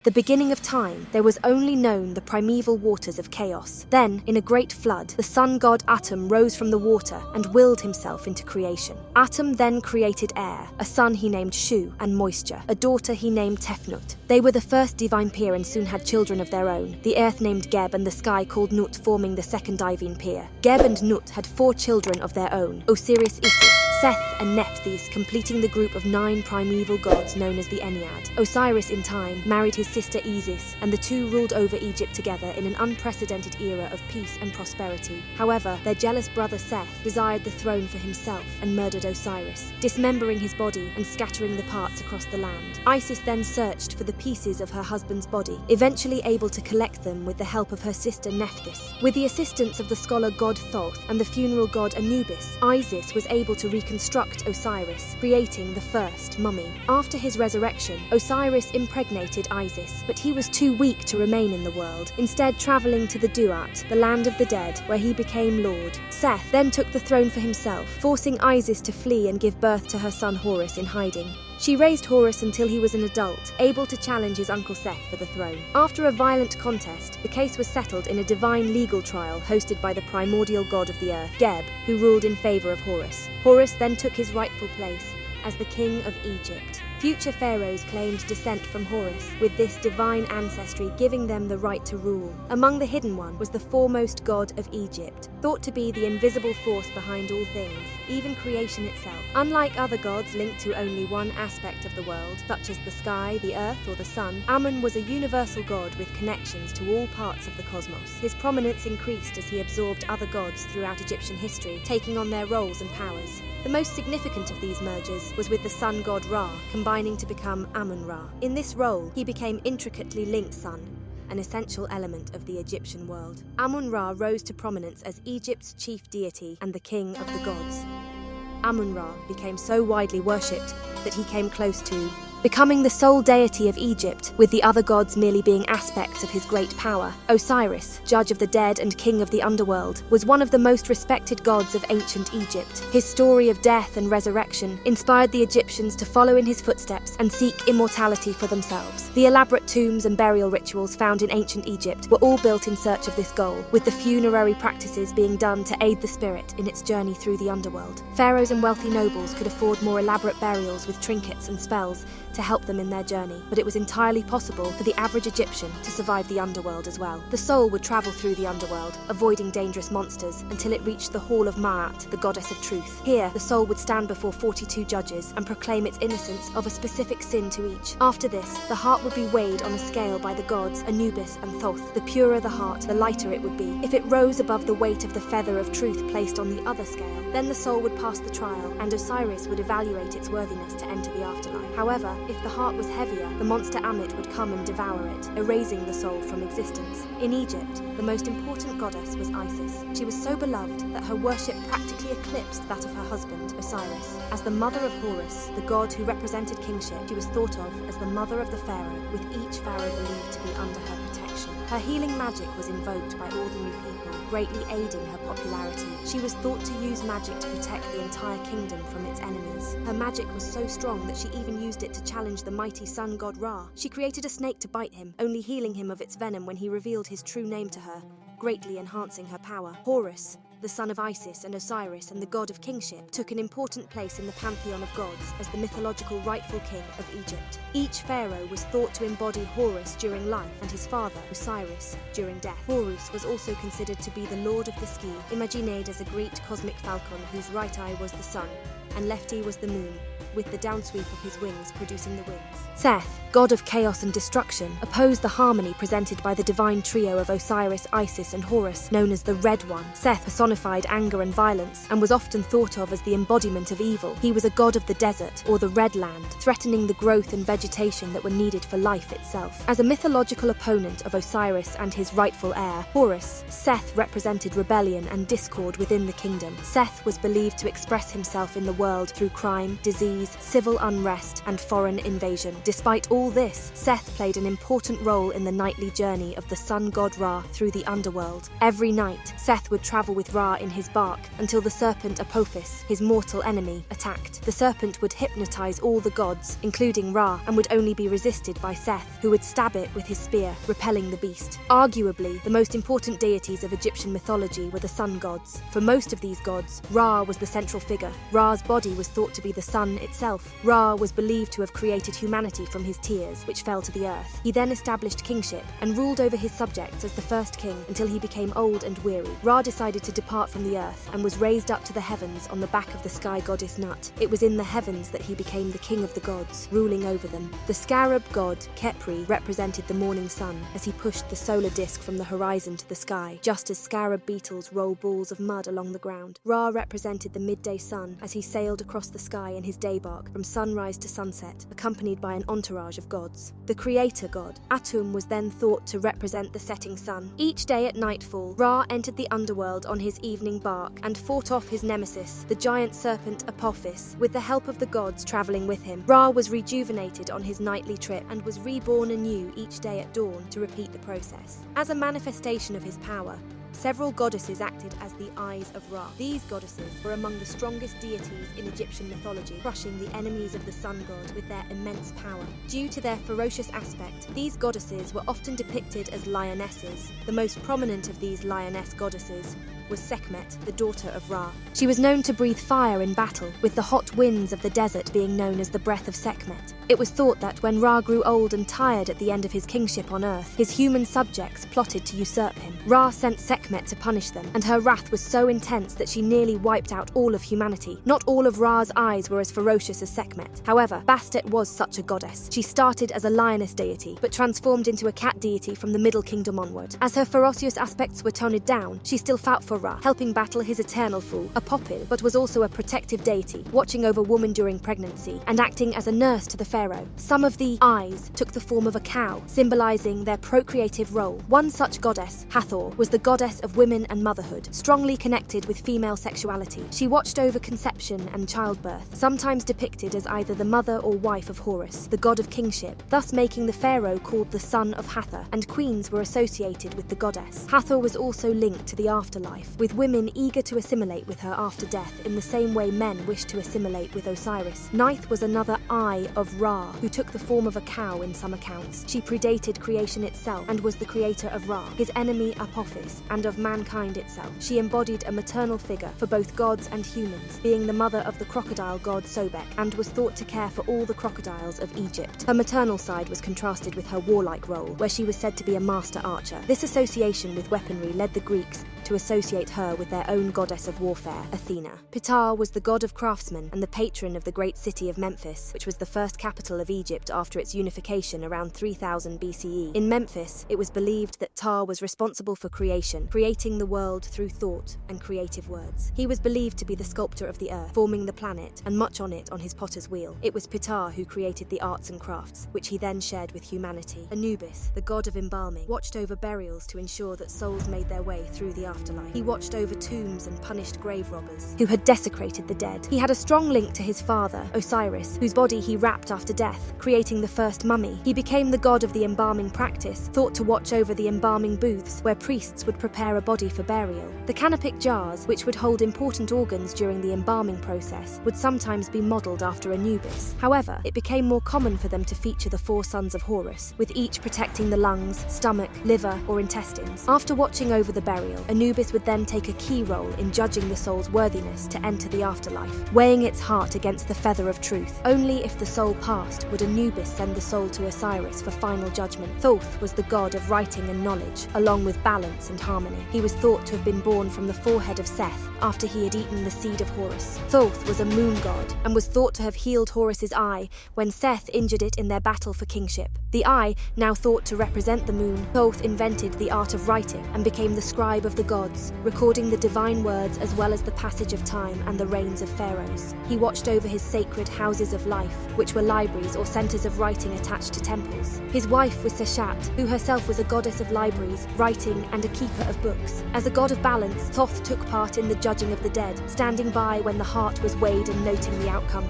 The beginning of time, there was only known the primeval waters of chaos. Then, in a great flood, the sun god Atum rose from the water and willed himself into creation. Atum then created air, a son he named Shu, and moisture, a daughter he named Tefnut. They were the first divine pair and soon had children of their own, the earth named Geb and the sky called Nut, forming the second divine pair. Geb and Nut had 4 children of their own, Osiris, Isis, Seth, and Nephthys, completing the group of 9 primeval gods known as the Ennead. Osiris, in time, married his sister Isis, and the two ruled over Egypt together in an unprecedented era of peace and prosperity. However, their jealous brother Seth desired the throne for himself and murdered Osiris, dismembering his body and scattering the parts across the land. Isis then searched for the pieces of her husband's body, eventually able to collect them with the help of her sister Nephthys. With the assistance of the scholar god Thoth and the funeral god Anubis, Isis was able to reconstruct Osiris, creating the first mummy. After his resurrection, Osiris impregnated Isis, but he was too weak to remain in the world, instead travelling to the Duat, the land of the dead, where he became lord. Seth then took the throne for himself, forcing Isis to flee and give birth to her son Horus in hiding. She raised Horus until he was an adult, able to challenge his uncle Seth for the throne. After a violent contest, the case was settled in a divine legal trial hosted by the primordial god of the earth, Geb, who ruled in favour of Horus. Horus then took his rightful place as the king of Egypt. Future pharaohs claimed descent from Horus, with this divine ancestry giving them the right to rule. Among the hidden one was the foremost god of Egypt, thought to be the invisible force behind all things, even creation itself. Unlike other gods linked to only one aspect of the world, such as the sky, the earth, or the sun, Amun was a universal god with connections to all parts of the cosmos. His prominence increased as he absorbed other gods throughout Egyptian history, taking on their roles and powers. The most significant of these mergers was with the sun god Ra, combining to become Amun-Ra. In this role, he became intricately linked sun, an essential element of the Egyptian world. Amun-Ra rose to prominence as Egypt's chief deity and the king of the gods. Amun-Ra became so widely worshipped that he came close to becoming the sole deity of Egypt, with the other gods merely being aspects of his great power. Osiris, judge of the dead and king of the underworld, was one of the most respected gods of ancient Egypt. His story of death and resurrection inspired the Egyptians to follow in his footsteps and seek immortality for themselves. The elaborate tombs and burial rituals found in ancient Egypt were all built in search of this goal, with the funerary practices being done to aid the spirit in its journey through the underworld. Pharaohs and wealthy nobles could afford more elaborate burials with trinkets and spells to help them in their journey, but it was entirely possible for the average Egyptian to survive the underworld as well. The soul would travel through the underworld, avoiding dangerous monsters, until it reached the Hall of Ma'at, the goddess of truth. Here, the soul would stand before 42 judges and proclaim its innocence of a specific sin to each. After this, the heart would be weighed on a scale by the gods Anubis and Thoth. The purer the heart, the lighter it would be. If it rose above the weight of the feather of truth placed on the other scale, then the soul would pass the trial, and Osiris would evaluate its worthiness to enter the afterlife. However, if the heart was heavier, the monster Ammit would come and devour it, erasing the soul from existence. In Egypt, the most important goddess was Isis. She was so beloved that her worship practically eclipsed that of her husband, Osiris. As the mother of Horus, the god who represented kingship, she was thought of as the mother of the pharaoh, with each pharaoh believed to be under her protection. Her healing magic was invoked by ordinary people, greatly aiding her popularity. She was thought to use magic to protect the entire kingdom from its enemies. Her magic was so strong that she even used it to challenge the mighty sun god Ra. She created a snake to bite him, only healing him of its venom when he revealed his true name to her, greatly enhancing her power. Horus, the son of Isis and Osiris and the god of kingship, took an important place in the pantheon of gods as the mythological rightful king of Egypt. Each pharaoh was thought to embody Horus during life and his father, Osiris, during death. Horus was also considered to be the lord of the sky, imagined as a great cosmic falcon whose right eye was the sun and left eye was the moon, with the downsweep of his wings producing the winds. Seth, god of chaos and destruction, opposed the harmony presented by the divine trio of Osiris, Isis, and Horus, known as the Red One. Seth personified anger and violence, and was often thought of as the embodiment of evil. He was a god of the desert, or the Red Land, threatening the growth and vegetation that were needed for life itself. As a mythological opponent of Osiris and his rightful heir, Horus, Seth represented rebellion and discord within the kingdom. Seth was believed to express himself in the world through crime, disease, disease, civil unrest, and foreign invasion. Despite all this, Seth played an important role in the nightly journey of the sun god Ra through the underworld. Every night, Seth would travel with Ra in his bark until the serpent Apophis, his mortal enemy, attacked. The serpent would hypnotize all the gods, including Ra, and would only be resisted by Seth, who would stab it with his spear, repelling the beast. Arguably, the most important deities of Egyptian mythology were the sun gods. For most of these gods, Ra was the central figure. Ra's body was thought to be the sun itself. Ra was believed to have created humanity from his tears, which fell to the earth. He then established kingship and ruled over his subjects as the first king until he became old and weary. Ra decided to depart from the earth and was raised up to the heavens on the back of the sky goddess Nut. It was in the heavens that he became the king of the gods, ruling over them. The scarab god, Khepri, represented the morning sun as he pushed the solar disk from the horizon to the sky, just as scarab beetles roll balls of mud along the ground. Ra represented the midday sun as he sailed across the sky in his day bark from sunrise to sunset, accompanied by an entourage of gods. The creator god, Atum, was then thought to represent the setting sun. Each day at nightfall, Ra entered the underworld on his evening bark and fought off his nemesis, the giant serpent Apophis, with the help of the gods traveling with him. Ra was rejuvenated on his nightly trip and was reborn anew each day at dawn to repeat the process. As a manifestation of his power, several goddesses acted as the eyes of Ra. These goddesses were among the strongest deities in Egyptian mythology, crushing the enemies of the sun god with their immense power. Due to their ferocious aspect, these goddesses were often depicted as lionesses. The most prominent of these lioness goddesses was Sekhmet, the daughter of Ra. She was known to breathe fire in battle, with the hot winds of the desert being known as the breath of Sekhmet. It was thought that when Ra grew old and tired at the end of his kingship on Earth, his human subjects plotted to usurp him. Ra sent Sekhmet to punish them, and her wrath was so intense that she nearly wiped out all of humanity. Not all of Ra's eyes were as ferocious as Sekhmet. However, Bastet was such a goddess. She started as a lioness deity, but transformed into a cat deity from the Middle Kingdom onward. As her ferocious aspects were toned down, she still fought for Ra, helping battle his eternal foe, Apopil, but was also a protective deity, watching over women during pregnancy and acting as a nurse to the pharaoh. Some of the eyes took the form of a cow, symbolizing their procreative role. One such goddess, Hathor, was the goddess of women and motherhood, strongly connected with female sexuality. She watched over conception and childbirth, sometimes depicted as either the mother or wife of Horus, the god of kingship, thus making the pharaoh called the son of Hathor, and queens were associated with the goddess. Hathor was also linked to the afterlife, with women eager to assimilate with her after death in the same way men wished to assimilate with Osiris. Ninth was another eye of Ra, who took the form of a cow in some accounts. She predated creation itself and was the creator of Ra, his enemy Apophis, and of mankind itself. She embodied a maternal figure for both gods and humans, being the mother of the crocodile god Sobek, and was thought to care for all the crocodiles of Egypt. Her maternal side was contrasted with her warlike role, where she was said to be a master archer. This association with weaponry led the Greeks to associate her with their own goddess of warfare, Athena. Ptah was the god of craftsmen and the patron of the great city of Memphis, which was the first capital of Egypt after its unification around 3000 BCE. In Memphis, it was believed that Ptah was responsible for creation, creating the world through thought and creative words. He was believed to be the sculptor of the earth, forming the planet, and much on it on his potter's wheel. It was Ptah who created the arts and crafts, which he then shared with humanity. Anubis, the god of embalming, watched over burials to ensure that souls made their way through the afterlife. He watched over tombs and punished grave robbers who had desecrated the dead. He had a strong link to his father, Osiris, whose body he wrapped after death, creating the first mummy. He became the god of the embalming practice, thought to watch over the embalming booths where priests would prepare a body for burial. The canopic jars, which would hold important organs during the embalming process, would sometimes be modelled after Anubis. However, it became more common for them to feature the four sons of Horus, with each protecting the lungs, stomach, liver, or intestines. After watching over the burial, Anubis would then take a key role in judging the soul's worthiness to enter the afterlife, weighing its heart against the feather of truth. Only if the soul passed would Anubis send the soul to Osiris for final judgment. Thoth was the god of writing and knowledge, along with balance and harmony. He was thought to have been born from the forehead of Seth after he had eaten the seed of Horus. Thoth was a moon god and was thought to have healed Horus's eye when Seth injured it in their battle for kingship. The eye, now thought to represent the moon, Thoth invented the art of writing and became the scribe of the gods, recording the divine words as well as the passage of time and the reigns of pharaohs. He watched over his sacred houses of life, which were libraries or centers of writing attached to temples. His wife was Seshat, who herself was a goddess of libraries, writing, and a keeper of books. As a god of balance, Thoth took part in the judging of the dead, standing by when the heart was weighed and noting the outcome.